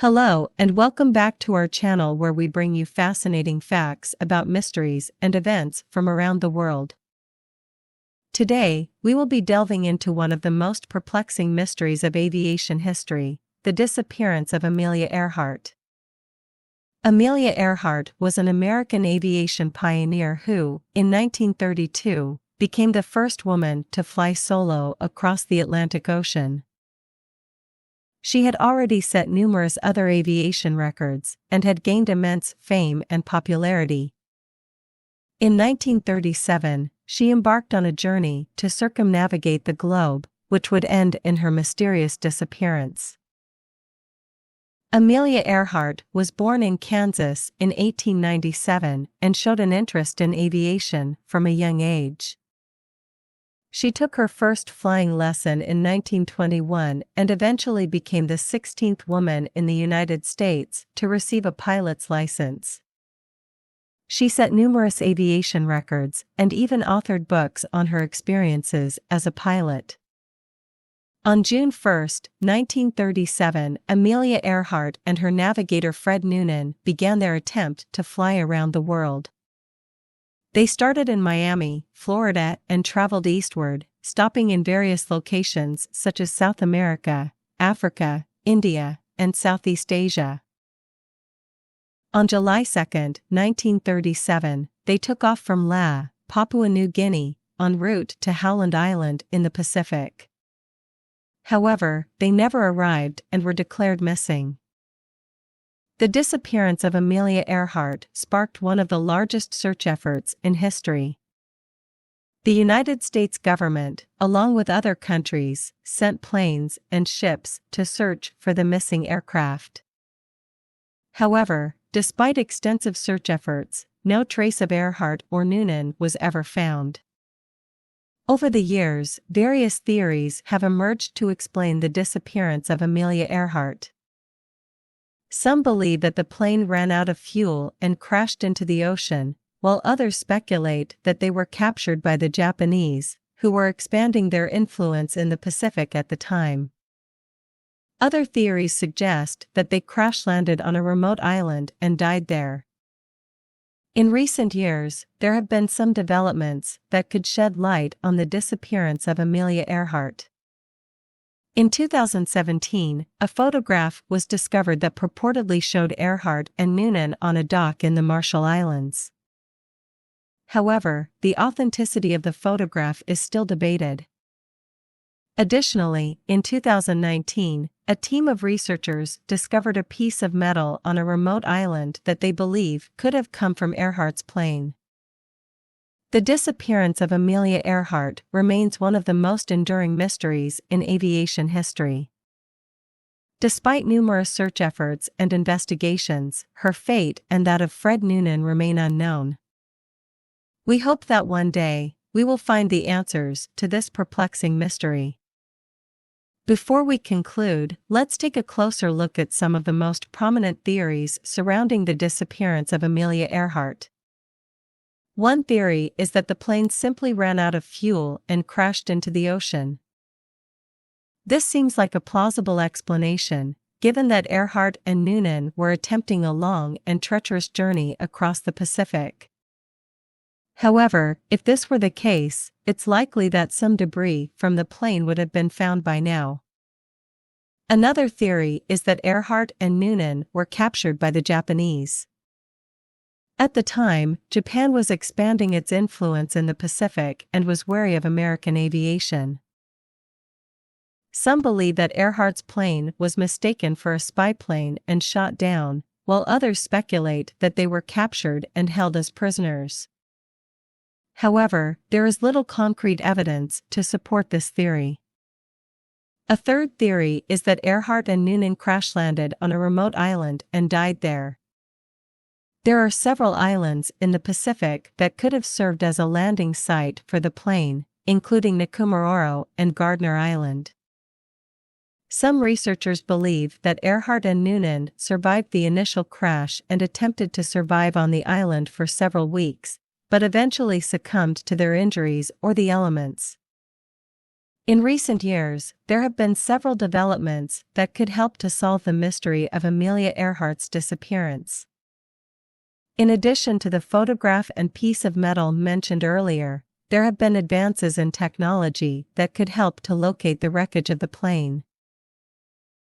Hello and welcome back to our channel where we bring you fascinating facts about mysteries and events from around the world. Today, we will be delving into one of the most perplexing mysteries of aviation history, the disappearance of Amelia Earhart. Amelia Earhart was an American aviation pioneer who, in 1932, became the first woman to fly solo across the Atlantic Ocean. She had already set numerous other aviation records and had gained immense fame and popularity. In 1937, she embarked on a journey to circumnavigate the globe, which would end in her mysterious disappearance. Amelia Earhart was born in Kansas in 1897 and showed an interest in aviation from a young age. She took her first flying lesson in 1921 and eventually became the 16th woman in the United States to receive a pilot's license. She set numerous aviation records and even authored books on her experiences as a pilot. On June 1, 1937, Amelia Earhart and her navigator Fred Noonan began their attempt to fly around the world. They started in Miami, Florida, and traveled eastward, stopping in various locations such as South America, Africa, India, and Southeast Asia. On July 2, 1937, they took off from Papua New Guinea, en route to Howland Island in the Pacific. However, they never arrived and were declared missing. The disappearance of Amelia Earhart sparked one of the largest search efforts in history. The United States government, along with other countries, sent planes and ships to search for the missing aircraft. However, despite extensive search efforts, no trace of Earhart or Noonan was ever found. Over the years, various theories have emerged to explain the disappearance of Amelia Earhart. Some believe that the plane ran out of fuel and crashed into the ocean, while others speculate that they were captured by the Japanese, who were expanding their influence in the Pacific at the time. Other theories suggest that they crash-landed on a remote island and died there. In recent years, there have been some developments that could shed light on the disappearance of Amelia Earhart. In 2017, a photograph was discovered that purportedly showed Earhart and Noonan on a dock in the Marshall Islands. However, the authenticity of the photograph is still debated. Additionally, in 2019, a team of researchers discovered a piece of metal on a remote island that they believe could have come from Earhart's plane. The disappearance of Amelia Earhart remains one of the most enduring mysteries in aviation history. Despite numerous search efforts and investigations, her fate and that of Fred Noonan remain unknown. We hope that one day, we will find the answers to this perplexing mystery. Before we conclude, let's take a closer look at some of the most prominent theories surrounding the disappearance of Amelia Earhart. One theory is that the plane simply ran out of fuel and crashed into the ocean. This seems like a plausible explanation, given that Earhart and Noonan were attempting a long and treacherous journey across the Pacific. However, if this were the case, it's likely that some debris from the plane would have been found by now. Another theory is that Earhart and Noonan were captured by the Japanese. At the time, Japan was expanding its influence in the Pacific and was wary of American aviation. Some believe that Earhart's plane was mistaken for a spy plane and shot down, while others speculate that they were captured and held as prisoners. However, there is little concrete evidence to support this theory. A third theory is that Earhart and Noonan crash-landed on a remote island and died there. There are several islands in the Pacific that could have served as a landing site for the plane, including Nikumaroro and Gardner Island. Some researchers believe that Earhart and Noonan survived the initial crash and attempted to survive on the island for several weeks, but eventually succumbed to their injuries or the elements. In recent years, there have been several developments that could help to solve the mystery of Amelia Earhart's disappearance. In addition to the photograph and piece of metal mentioned earlier, there have been advances in technology that could help to locate the wreckage of the plane.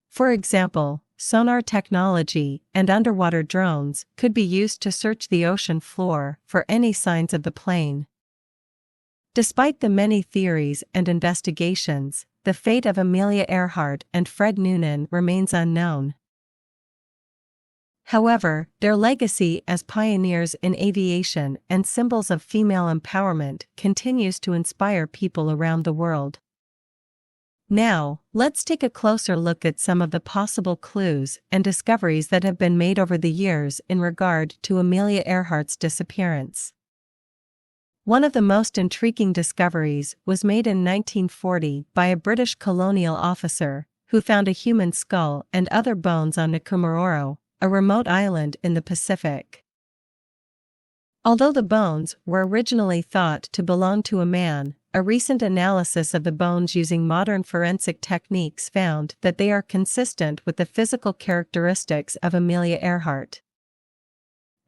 For example, sonar technology and underwater drones could be used to search the ocean floor for any signs of the plane. Despite the many theories and investigations, the fate of Amelia Earhart and Fred Noonan remains unknown. However, their legacy as pioneers in aviation and symbols of female empowerment continues to inspire people around the world. Now, let's take a closer look at some of the possible clues and discoveries that have been made over the years in regard to Amelia Earhart's disappearance. One of the most intriguing discoveries was made in 1940 by a British colonial officer, who found a human skull and other bones on Nikumaroro, a remote island in the Pacific. Although the bones were originally thought to belong to a man, a recent analysis of the bones using modern forensic techniques found that they are consistent with the physical characteristics of Amelia Earhart.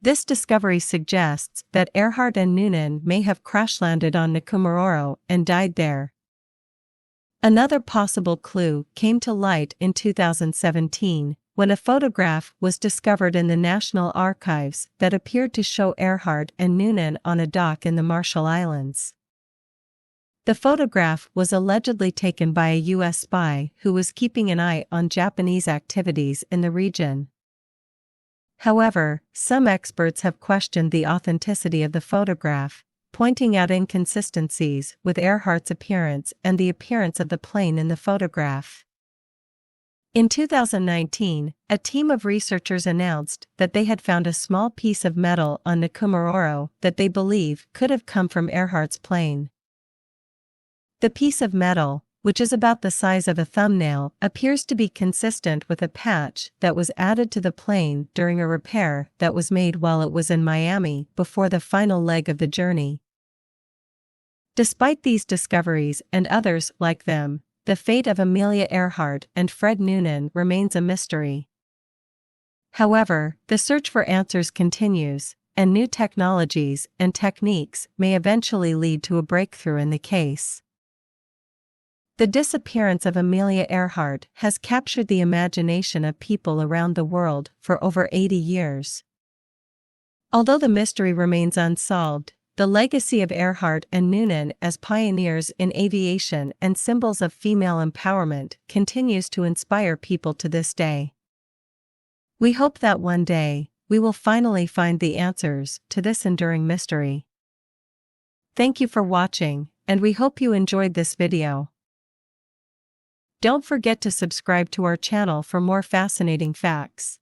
This discovery suggests that Earhart and Noonan may have crash-landed on Nikumaroro and died there. Another possible clue came to light in 2017, when a photograph was discovered in the National Archives that appeared to show Earhart and Noonan on a dock in the Marshall Islands. The photograph was allegedly taken by a U.S. spy who was keeping an eye on Japanese activities in the region. However, some experts have questioned the authenticity of the photograph, pointing out inconsistencies with Earhart's appearance and the appearance of the plane in the photograph. In 2019, a team of researchers announced that they had found a small piece of metal on Nikumaroro that they believe could have come from Earhart's plane. The piece of metal, which is about the size of a thumbnail, appears to be consistent with a patch that was added to the plane during a repair that was made while it was in Miami before the final leg of the journey. Despite these discoveries and others like them, the fate of Amelia Earhart and Fred Noonan remains a mystery. However, the search for answers continues, and new technologies and techniques may eventually lead to a breakthrough in the case. The disappearance of Amelia Earhart has captured the imagination of people around the world for over 80 years. Although the mystery remains unsolved, the legacy of Earhart and Noonan as pioneers in aviation and symbols of female empowerment continues to inspire people to this day. We hope that one day, we will finally find the answers to this enduring mystery. Thank you for watching, and we hope you enjoyed this video. Don't forget to subscribe to our channel for more fascinating facts.